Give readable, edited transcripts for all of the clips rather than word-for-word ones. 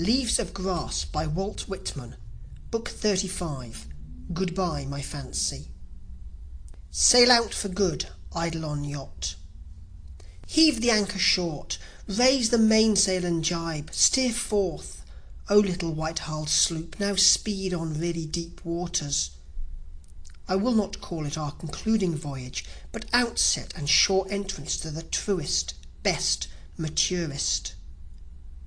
Leaves of Grass by Walt Whitman, Book 35. Goodbye, my fancy. Sail out for good, Eidolon yacht. Heave the anchor short, raise the mainsail and jibe, steer forth, O little white-hulled sloop, now speed on really deep waters. I will not call it our concluding voyage, but outset and shore entrance to the truest, best, maturest.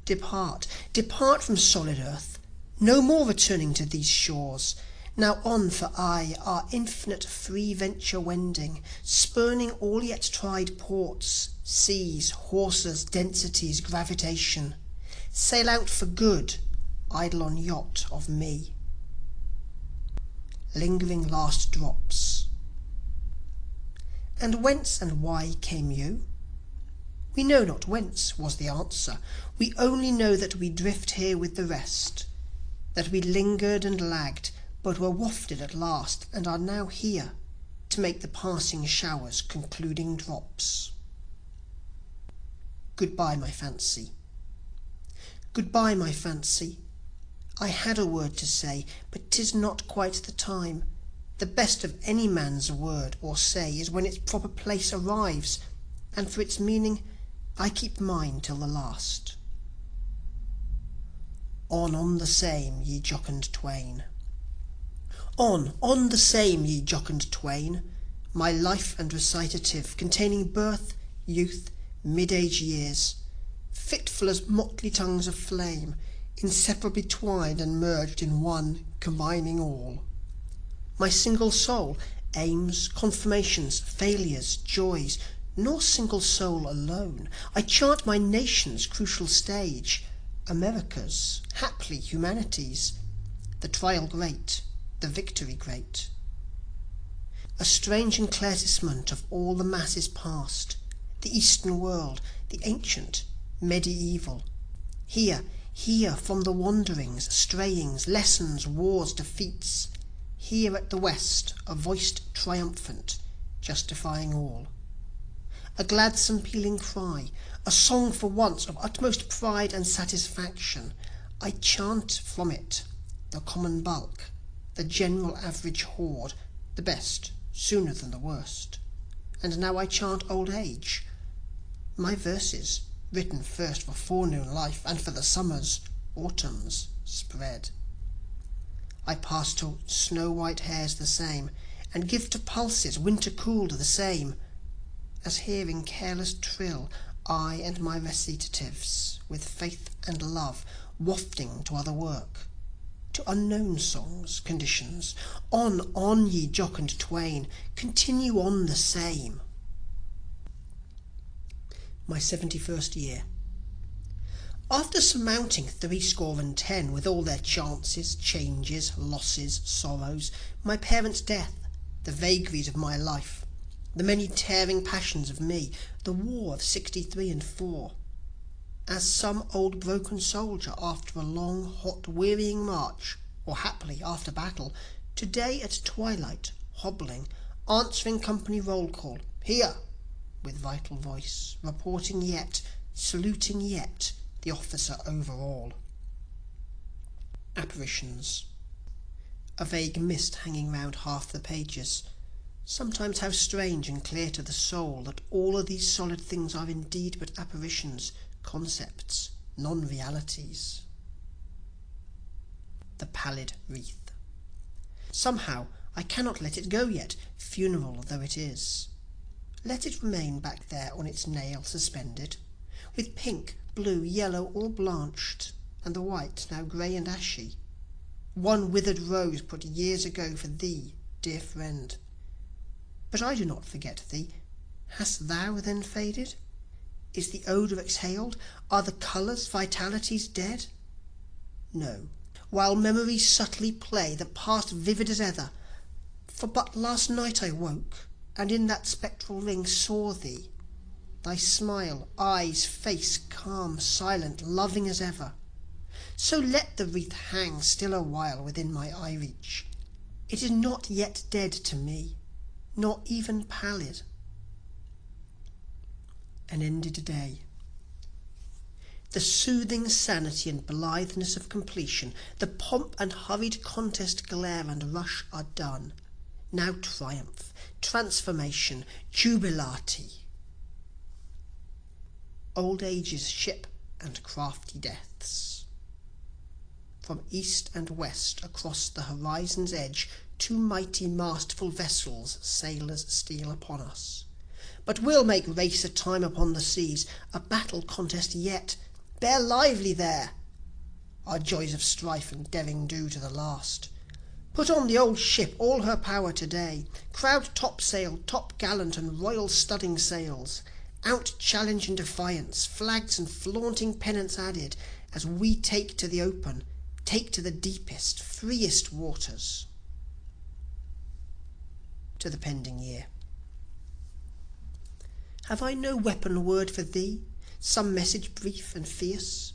Depart, depart from solid earth, no more returning to these shores. Now on for aye our infinite free venture wending, spurning all yet tried ports, seas, horses, densities, gravitation. Sail out for good, Eidolon yacht of me. Lingering last drops. And whence and why came you? We know not whence, was the answer. We only know that we drift here with the rest, that we lingered and lagged, but were wafted at last, and are now here to make the passing shower's concluding drops. Goodbye, my fancy. Goodbye, my fancy. I had a word to say, but 'tis not quite the time. The best of any man's word or say is when its proper place arrives, and for its meaning I keep mine till the last. On the same, ye jocund twain. On the same, ye jocund twain. My life and recitative, containing birth, youth, mid-age years, fitful as motley tongues of flame, inseparably twined and merged in one, combining all. My single soul, aims, confirmations, failures, joys, nor single soul alone. I chant my nation's crucial stage, America's, haply humanity's, the trial great, the victory great. A strange enclaircissement of all the masses past, the eastern world, the ancient, medieval. Here from the wanderings, strayings, lessons, wars, defeats. Here at the west a voiced triumphant, justifying all. A gladsome pealing cry, a song for once of utmost pride and satisfaction. I chant from it the common bulk, the general average horde, the best sooner than the worst. And now I chant old age. My verses, written first for forenoon life and for the summers, autumns spread. I pass to snow-white hairs the same, and give to pulses winter cooled the same, as here in careless trill I and my recitatives, with faith and love, wafting to other work, to unknown songs, conditions. On, ye jocund twain, continue on the same. My 71st year. After surmounting 70 with all their chances, changes, losses, sorrows, my parents' death, the vagaries of my life, the many tearing passions of me, the war of 63 and 4. As some old broken soldier after a long, hot, wearying march, or haply after battle, today at twilight, hobbling, answering company roll call, here, with vital voice, reporting yet, saluting yet, the officer over all. Apparitions. A vague mist hanging round half the pages. Sometimes how strange and clear to the soul that all of these solid things are indeed but apparitions, concepts, non-realities. The pallid wreath. Somehow I cannot let it go yet, funeral though it is. Let it remain back there on its nail suspended, with pink, blue, yellow all blanched, and the white now grey and ashy. One withered rose put years ago for thee, dear friend. But I do not forget thee. Hast thou then faded? Is the odour exhaled? Are the colours, vitalities dead? No, while memories subtly play, the past vivid as ever. For but last night I woke, and in that spectral ring saw thee, thy smile, eyes, face, calm, silent, loving as ever. So let the wreath hang still a while within my eye reach. It is not yet dead to me, nor even pallid. An ended day. The soothing sanity and blitheness of completion, the pomp and hurried contest glare and rush are done. Now triumph, transformation, jubilati. Old age's ship and crafty deaths. From east and west across the horizon's edge, two mighty mastful vessels sailors steal upon us. But we'll make race a time upon the seas, a battle contest yet. Bear lively there! Our joys of strife and daring do to the last. Put on the old ship all her power today. Crowd topsail, topgallant and royal studding sails. Out challenge and defiance, flags and flaunting pennants added, as we take to the open, take to the deepest, freest waters. To the pending year. Have I no weapon word for thee, some message brief and fierce?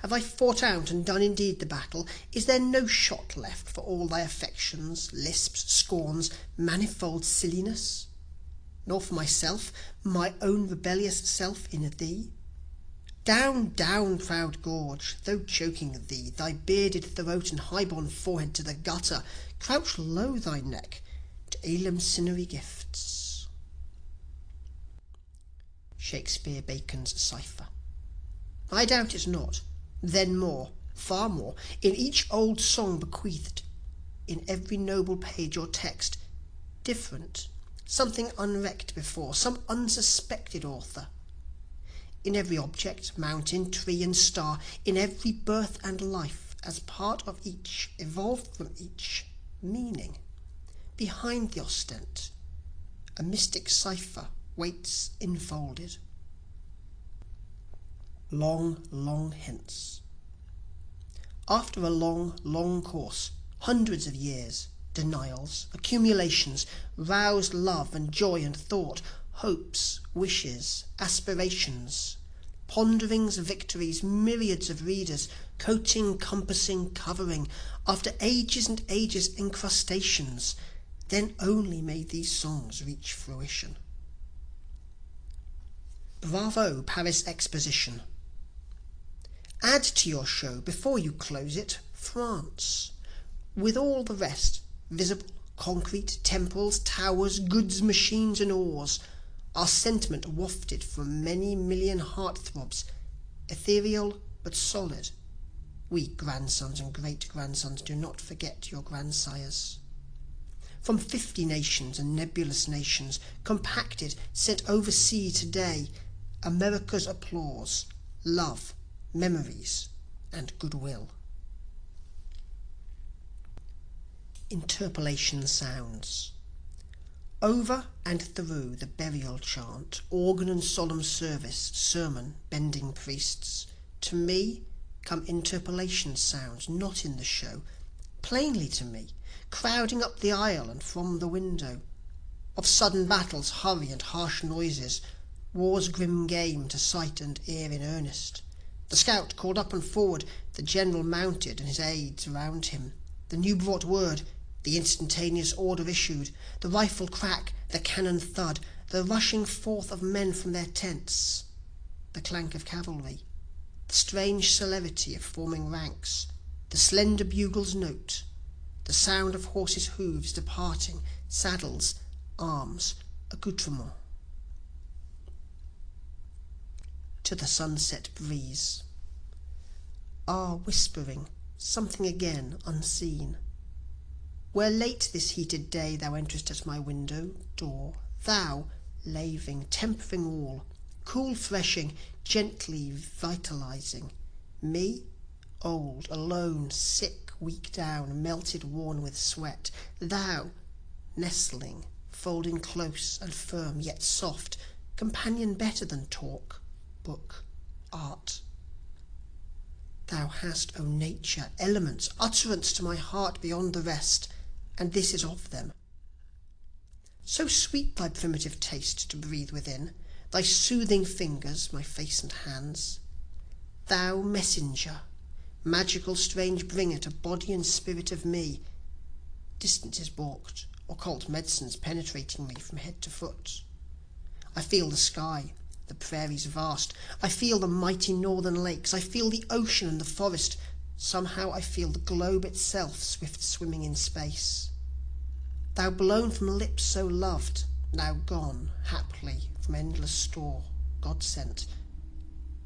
Have I fought out and done indeed the battle? Is there no shot left for all thy affections, lisps, scorns, manifold silliness? Nor for myself, my own rebellious self in thee? Down, down, proud gorge, though choking thee, thy bearded throat and high-born forehead to the gutter, crouch low thy neck to eleemosynary gifts. Shakespeare-Bacon's Cipher. I doubt it not. Then more, far more, in each old song bequeathed, in every noble page or text, different, something unrecked before, some unsuspected author. In every object, mountain, tree and star, in every birth and life, as part of each, evolved from each, meaning. Behind the ostent, a mystic cipher waits enfolded. Long, long hence. After a long, long course, hundreds of years, denials, accumulations, roused love and joy and thought, hopes, wishes, aspirations, ponderings, victories, myriads of readers, coating, compassing, covering, after ages and ages incrustations, then only may these songs reach fruition. Bravo, Paris Exposition. Add to your show, before you close it, France, with all the rest, visible, concrete, temples, towers, goods, machines and oars, our sentiment wafted from many million heart-throbs, ethereal but solid. We grandsons and great-grandsons do not forget your grandsires. From 50 nations and nebulous nations, compacted, sent overseas today, America's applause, love, memories, and goodwill. Interpolation sounds. Over and through the burial chant, organ and solemn service, sermon, bending priests, to me come interpolation sounds not in the show, plainly to me, crowding up the aisle and from the window. Of sudden battles, hurry and harsh noises, war's grim game to sight and ear in earnest. The scout called up and forward, the general mounted and his aides around him. The new brought word, the instantaneous order issued, the rifle crack, the cannon thud, the rushing forth of men from their tents, the clank of cavalry, the strange celerity of forming ranks, the slender bugle's note, the sound of horses' hooves departing, saddles, arms, accoutrements. To the sunset breeze. Whispering, something again unseen. Where late this heated day thou enterest at my window door, thou, laving, tempering all, cool freshing, gently vitalizing, me, old, alone, sick, weak down, melted, worn with sweat, thou, nestling, folding close and firm yet soft, companion better than talk, book, art. Thou hast, O nature, elements, utterance to my heart beyond the rest, and this is of them. So sweet thy primitive taste to breathe within, thy soothing fingers, my face and hands. Thou messenger, magical strange bringer to body and spirit of me, distances balked, occult medicines penetrating me from head to foot. I feel the sky, the prairies vast. I feel the mighty northern lakes. I feel the ocean and the forest. Somehow I feel the globe itself swift swimming in space. Thou blown from lips so loved, now gone, haply, from endless store, God sent.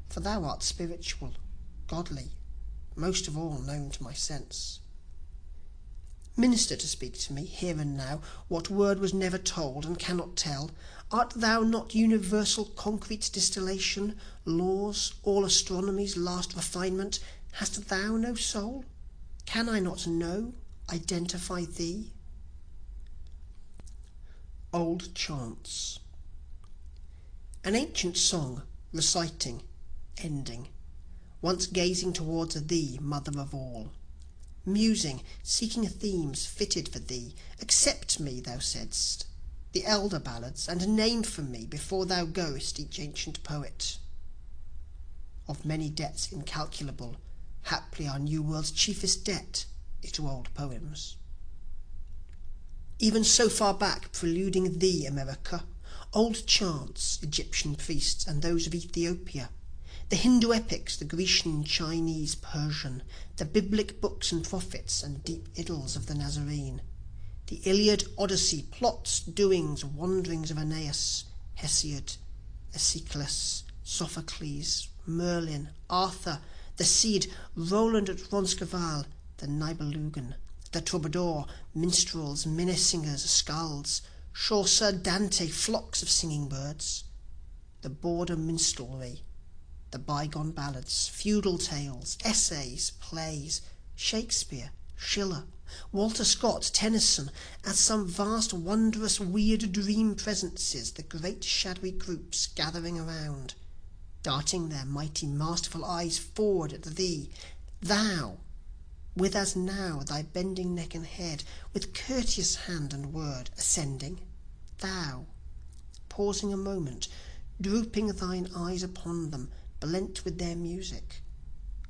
For thou art spiritual, godly, most of all known to my sense. Minister to speak to me, here and now, what word was never told and cannot tell. Art thou not universal concrete distillation, laws, all astronomy's last refinement? Hast thou no soul? Can I not know, identify thee? Old Chants. An ancient song, reciting, ending, once gazing towards thee, mother of all, musing, seeking themes fitted for thee. Accept me, thou saidst, the elder ballads, and name for me before thou goest each ancient poet. Of many debts incalculable, haply our new world's chiefest debt is to old poems. Even so far back, preluding thee, America, old chants, Egyptian priests, and those of Ethiopia, the Hindu epics, the Grecian, Chinese, Persian, the biblic books and prophets, and deep idyls of the Nazarene, the Iliad, Odyssey, plots, doings, wanderings of Aeneas, Hesiod, Aeschylus, Sophocles, Merlin, Arthur, the Cid, Roland at Roncesvalles, the Nibelungen, the troubadour, minstrels, minnesingers, skalds, Chaucer, Dante, flocks of singing birds, the border minstrelry, the bygone ballads, feudal tales, essays, plays, Shakespeare, Schiller, Walter Scott, Tennyson, as some vast, wondrous, weird dream presences, the great shadowy groups gathering around, darting their mighty masterful eyes forward at thee, thou, with as now thy bending neck and head, with courteous hand and word ascending, thou, pausing a moment, drooping thine eyes upon them, blent with their music,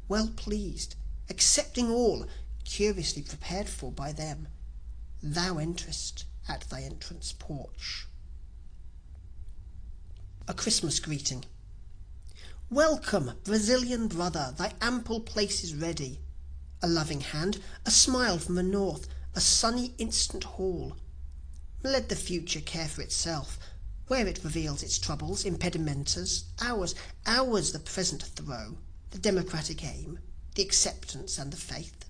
well pleased, accepting all, curiously prepared for by them, thou enterest at thy entrance porch. A Christmas Greeting. Welcome, Brazilian brother, thy ample place is ready. A loving hand, a smile from the north, a sunny instant hall. Let the future care for itself, where it reveals its troubles, impedimentas, ours the present throw, the democratic aim, the acceptance and the faith.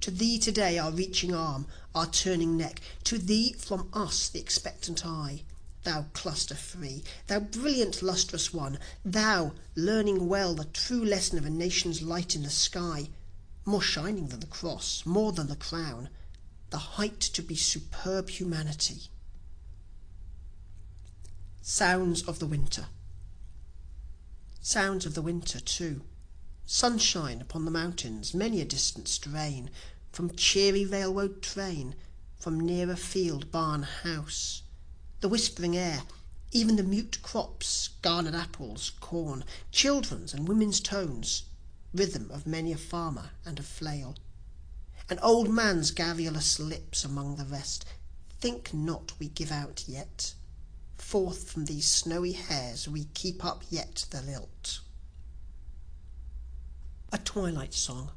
To thee today our reaching arm, our turning neck, to thee from us the expectant eye, thou cluster free, thou brilliant lustrous one, thou learning well the true lesson of a nation's light in the sky, more shining than the cross, more than the crown, the height to be superb humanity. Sounds of the winter. Sounds of the winter too. Sunshine upon the mountains, many a distant strain, from cheery railroad train, from nearer field, barn, house, the whispering air, even the mute crops, garnered apples, corn, children's and women's tones, rhythm of many a farmer and a flail, an old man's garrulous lips among the rest. Think not we give out yet, forth from these snowy hairs we keep up yet the lilt. A Twilight Song.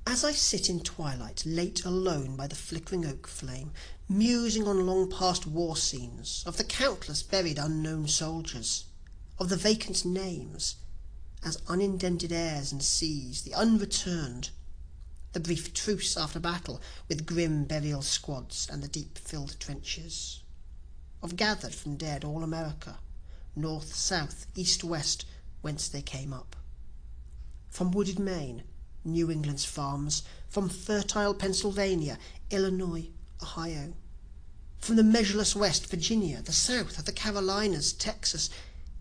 As I sit in twilight late alone by the flickering oak flame, musing on long past war scenes, of the countless buried unknown soldiers, of the vacant names, as unindented airs and seas, the unreturned, the brief truce after battle with grim burial squads and the deep filled trenches, of gathered from dead all America, north, south, east, west, whence they came up, from wooded Maine, New England's farms, from fertile Pennsylvania, Illinois, Ohio, from the measureless West, Virginia, the South, the Carolinas, Texas,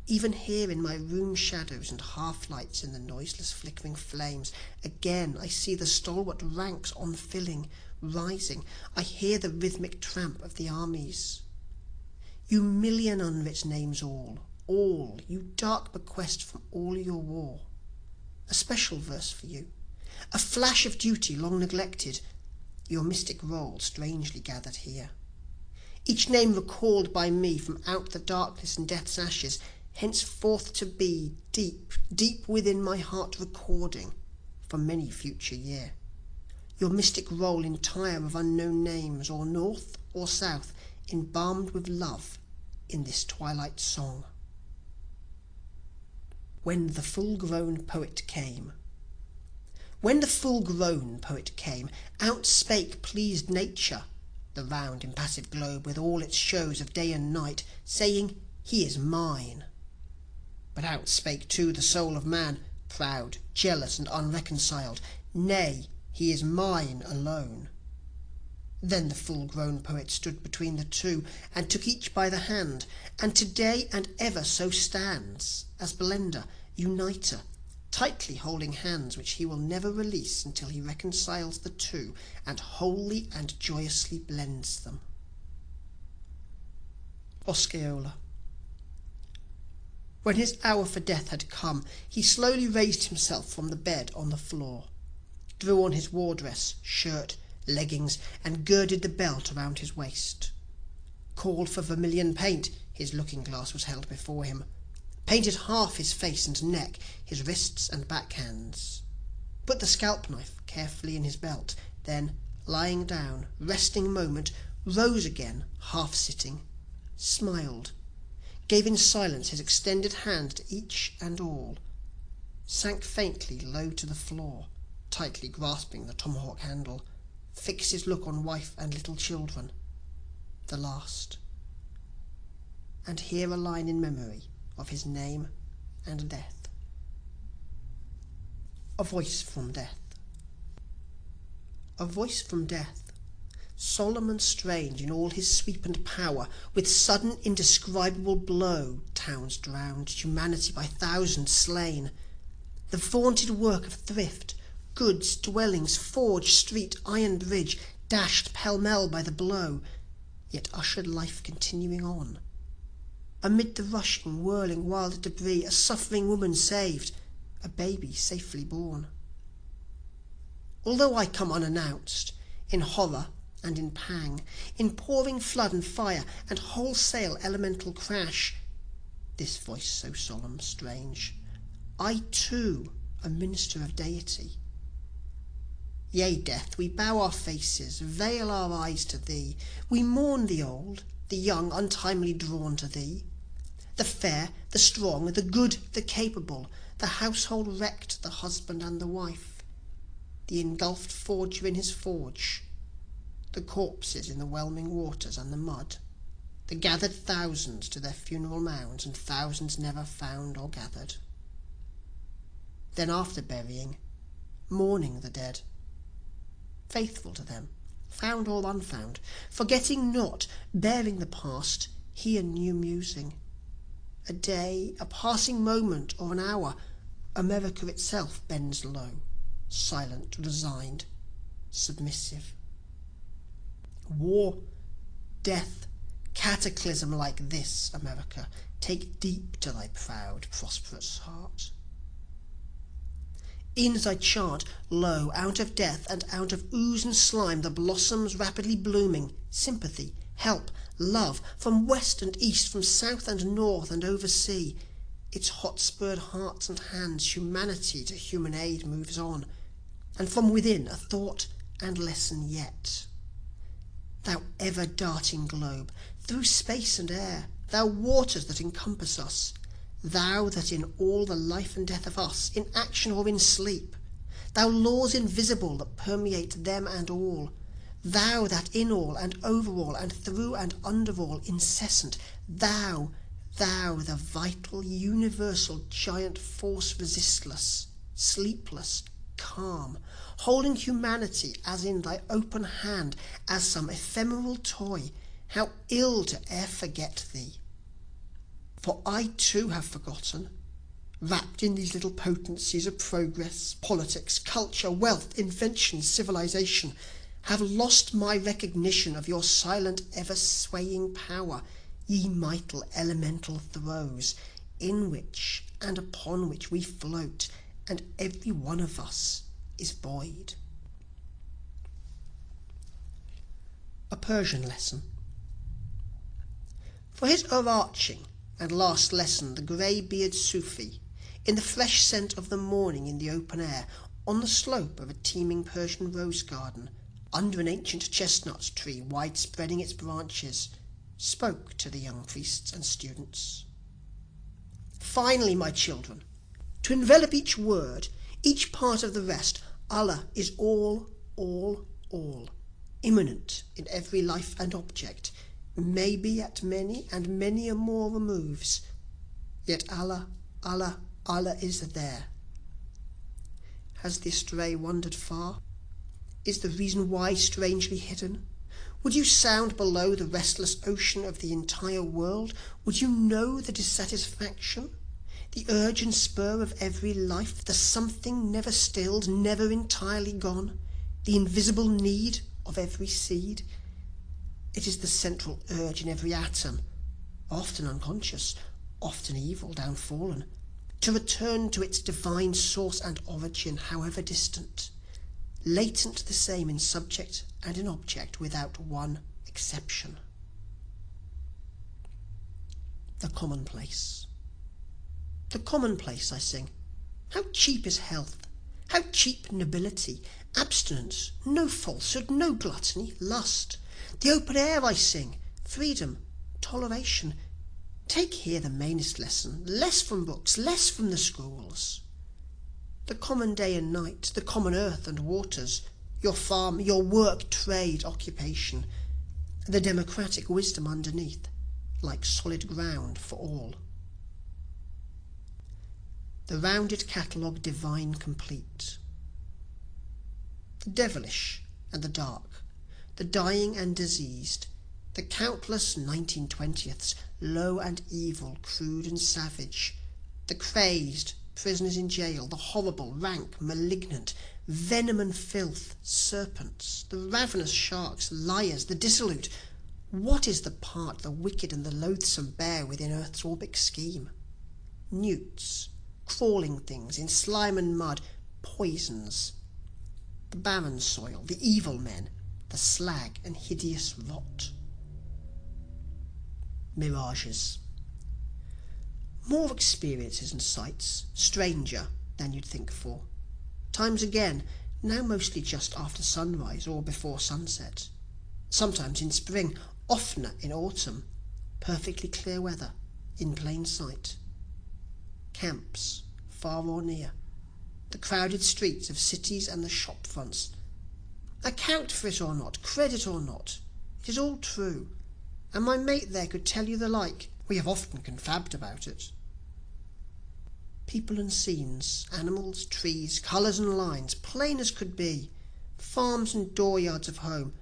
even here in my room shadows and half-lights in the noiseless flickering flames, again I see the stalwart ranks on-filling, rising, I hear the rhythmic tramp of the armies. You million unwrit names all, you dark bequest from all your war. A special verse for you, a flash of duty long neglected, your mystic roll strangely gathered here. each name recalled by me from out the darkness and death's ashes, henceforth to be deep, deep within my heart recording for many future year. Your mystic roll entire of unknown names, or north or south, embalmed with love in this twilight song. When the full-grown poet came. When the full-grown poet came, out spake pleased nature, the round impassive globe with all its shows of day and night, saying, he is mine. But out spake too the soul of man, proud, jealous, and unreconciled, nay, he is mine alone. Then the full-grown poet stood between the two, and took each by the hand, and today and ever so stands, as blender, uniter, tightly holding hands which he will never release until he reconciles the two, and wholly and joyously blends them. OSCEOLA. When his hour for death had come, he slowly raised himself from the bed on the floor, drew on his war-dress, shirt, leggings, and girded the belt around his waist. Called for vermilion paint, his looking-glass was held before him, painted half his face and neck, his wrists and backhands, put the scalp-knife carefully in his belt, then, lying down, resting a moment, rose again, half-sitting, smiled, gave in silence his extended hand to each and all, sank faintly low to the floor, tightly grasping the tomahawk handle, fixed his look on wife and little children, the last. And here a line in memory of his name and death. A voice from death. A voice from death, solemn and strange in all his sweep and power, with sudden indescribable blow towns drowned, humanity by thousands slain, the vaunted work of thrift, goods, dwellings, forge, street, iron bridge, dashed pell-mell by the blow, yet ushered life continuing on. Amid the rushing, whirling, wild debris, a suffering woman saved, a baby safely born. Although I come unannounced, in horror and in pang, in pouring flood and fire and wholesale elemental crash, this voice so solemn, strange, I too am minister of deity. Yea, death, we bow our faces, veil our eyes to thee, we mourn the old, the young untimely drawn to thee, the fair, the strong, the good, the capable, the household wrecked, the husband and the wife, the engulfed forger in his forge, the corpses in the whelming waters and the mud, the gathered thousands to their funeral mounds, and thousands never found or gathered. Then after burying, mourning the dead, faithful to them, found or unfound, forgetting not, bearing the past, he a new musing, a day, a passing moment or an hour, America itself bends low, silent, resigned, submissive. War, death, cataclysm like this, America, take deep to thy proud, prosperous heart. E'en as I chant, lo, out of death and out of ooze and slime the blossoms rapidly blooming, sympathy, help, love, from west and east, from south and north and over sea, its hot-spurred hearts and hands humanity to human aid moves on, and from within a thought and lesson yet. Thou ever-darting globe, through space and air, thou waters that encompass us, thou that in all the life and death of us, in action or in sleep, thou laws invisible that permeate them and all, thou that in all and over all and through and under all incessant, thou the vital universal giant force resistless, sleepless, calm, holding humanity as in thy open hand, as some ephemeral toy, how ill to e'er forget thee. For I too have forgotten, wrapped in these little potencies of progress, politics, culture, wealth, invention, civilization, have lost my recognition of your silent ever-swaying power, ye mighty elemental throes, in which and upon which we float, and every one of us is void. A Persian lesson. For his overarching and last lesson the grey-beard Sufi, in the fresh scent of the morning in the open air, on the slope of a teeming Persian rose garden, under an ancient chestnut tree wide-spreading its branches, spoke to the young priests and students. Finally, my children, to envelop each word, each part of the rest, Allah is all, immanent in every life and object, maybe at many and many a more removes, yet Allah is there. Has the astray wandered far? Is the reason why strangely hidden? Would you sound below the restless ocean of the entire world? Would you know the dissatisfaction, the urge and spur of every life, the something never stilled, never entirely gone, the invisible need of every seed? It is the central urge in every atom, often unconscious, often evil, downfallen, to return to its divine source and origin, however distant, latent the same in subject and in object, without one exception. The commonplace. The commonplace, I sing. How cheap is health, how cheap nobility, abstinence, no falsehood, no gluttony, lust. The open air, I sing, freedom, toleration. Take here the mainest lesson, less from books, less from the schools. The common day and night, the common earth and waters, your farm, your work, trade, occupation, the democratic wisdom underneath, like solid ground for all. The rounded catalogue divine complete. The devilish and the dark, the dying and diseased, the countless 1920ths, low and evil, crude and savage, the crazed, prisoners in jail, the horrible, rank, malignant, venom and filth, serpents, the ravenous sharks, liars, the dissolute. What is the part the wicked and the loathsome bear within earth's orbic scheme? Newts, crawling things in slime and mud, poisons, the barren soil, the evil men, the slag and hideous rot. Mirages. More experiences and sights, stranger than you'd think for. Times again, now mostly just after sunrise or before sunset. Sometimes in spring, oftener in autumn, perfectly clear weather, in plain sight. Camps, far or near, the crowded streets of cities and the shop fronts. Account for it or not, credit or not, it is all true, and my mate there could tell you the like. We have often confabbed about it. People and scenes, animals, trees, colours and lines, plain as could be, farms and dooryards of home,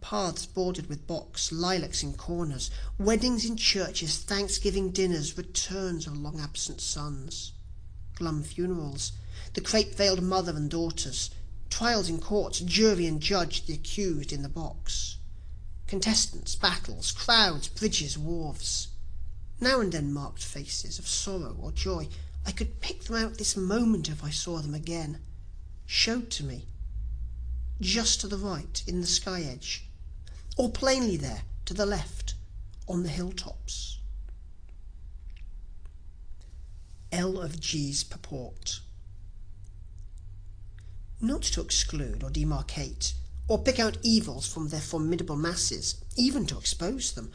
paths bordered with box, lilacs in corners, weddings in churches, Thanksgiving dinners, returns of long absent sons, glum funerals, the crape-veiled mother and daughters, trials in courts, jury and judge, the accused in the box, contestants, battles, crowds, bridges, wharves, now and then marked faces of sorrow or joy. I could pick them out this moment if I saw them again, showed to me, just to the right in the sky edge, or plainly there to the left on the hilltops. L of G's purport. Not to exclude or demarcate, or pick out evils from their formidable masses, even to expose them,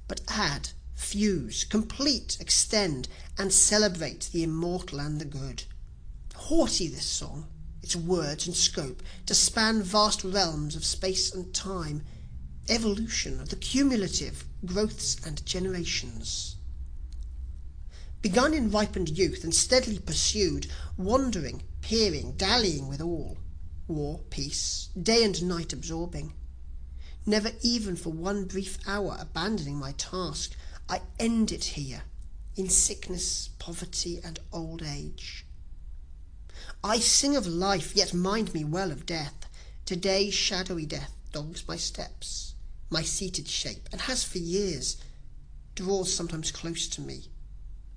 but add, fuse, complete, extend, and celebrate the immortal and the good. Haughty this song, its words and scope, to span vast realms of space and time, evolution of the cumulative, growths and generations. Begun in ripened youth and steadily pursued, wandering, peering, dallying with all, war, peace, day and night absorbing. Never even for one brief hour abandoning my task, I end it here, in sickness, poverty and old age. I sing of life, yet mind me well of death. Today shadowy death dogs my steps, my seated shape, and has for years, draws sometimes close to me,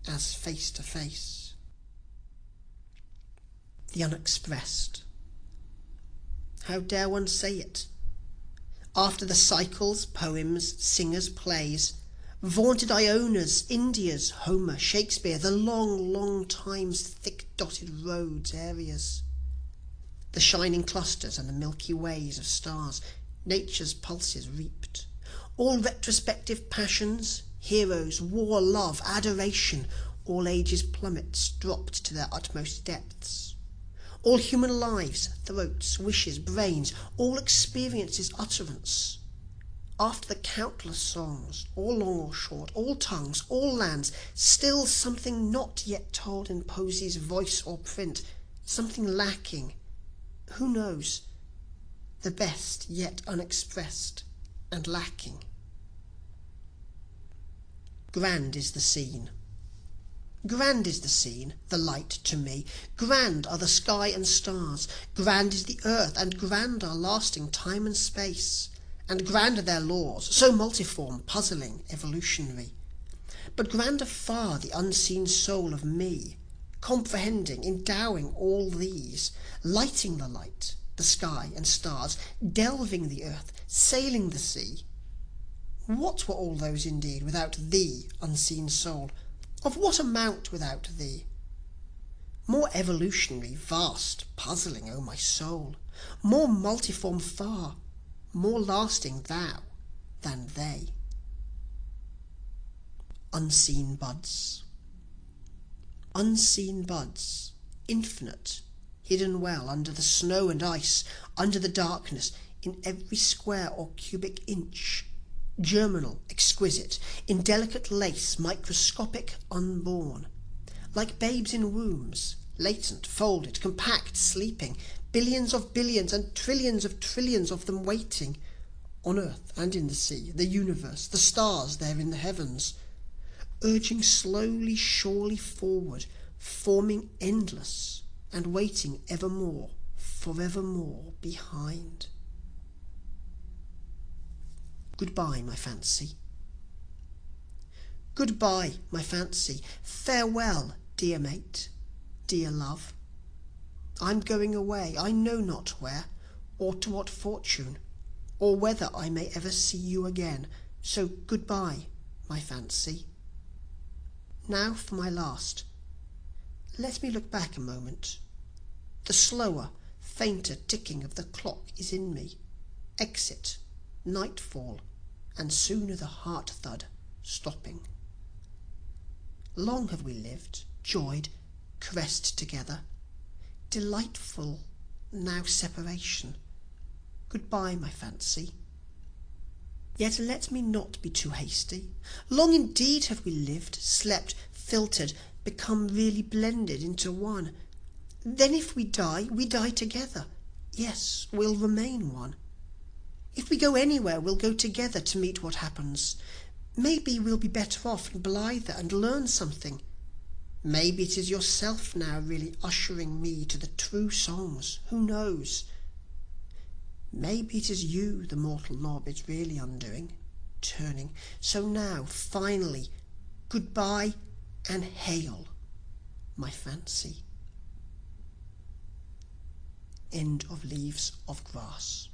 as face to face. The unexpressed. How dare one say it? After the cycles, poems, singers, plays, Vaunted Ionas, Indias, Homer, Shakespeare, the long, long time's thick dotted roads, areas. The shining clusters and the milky ways of stars, nature's pulses reaped. All retrospective passions, heroes, war, love, adoration, all ages' plummets dropped to their utmost depths. All human lives, throats, wishes, brains, all experiences utterance. After the countless songs, all long or short, all tongues, all lands, still something not yet told in poesy's voice or print, something lacking. Who knows? The best yet unexpressed and lacking. Grand is the scene. Grand is the scene, the light to me. Grand are the sky and stars. Grand is the earth, and grand are lasting time and space. And grand are their laws, so multiform, puzzling, evolutionary. But grander far the unseen soul of me, comprehending, endowing all these, lighting the light, the sky and stars, delving the earth, sailing the sea. What were all those indeed without thee, unseen soul? Of what amount without thee? More evolutionary, vast, puzzling, O my soul, more multiform far, more lasting thou than they. Unseen buds. Unseen buds, infinite, hidden well under the snow and ice, under the darkness, in every square or cubic inch, germinal, exquisite, in delicate lace, microscopic, unborn, like babes in wombs, latent, folded, compact, sleeping, billions of billions and trillions of them waiting, on earth and in the sea, the universe, the stars there in the heavens, urging slowly, surely forward, forming endless, and waiting evermore, forevermore behind. Goodbye, my fancy. Goodbye, my fancy. Farewell, dear mate, dear love. I'm going away, I know not where, or to what fortune, or whether I may ever see you again. So goodbye, my fancy. Now for my last. Let me look back a moment. The slower, fainter ticking of the clock is in me. Exit, nightfall, and sooner the heart thud stopping. Long have we lived, joyed, caressed together. Delightful now separation. Goodbye, my fancy. Yet let me not be too hasty. Long indeed have we lived, slept, filtered, become really blended into one. Then if we die together. Yes, we'll remain one. If we go anywhere, we'll go together to meet what happens. Maybe we'll be better off and blither and learn something. Maybe it is yourself now really ushering me to the true songs. Who knows? Maybe it is you the mortal knob is really undoing, turning. So now, finally, goodbye and hail, my fancy. End of Leaves of Grass.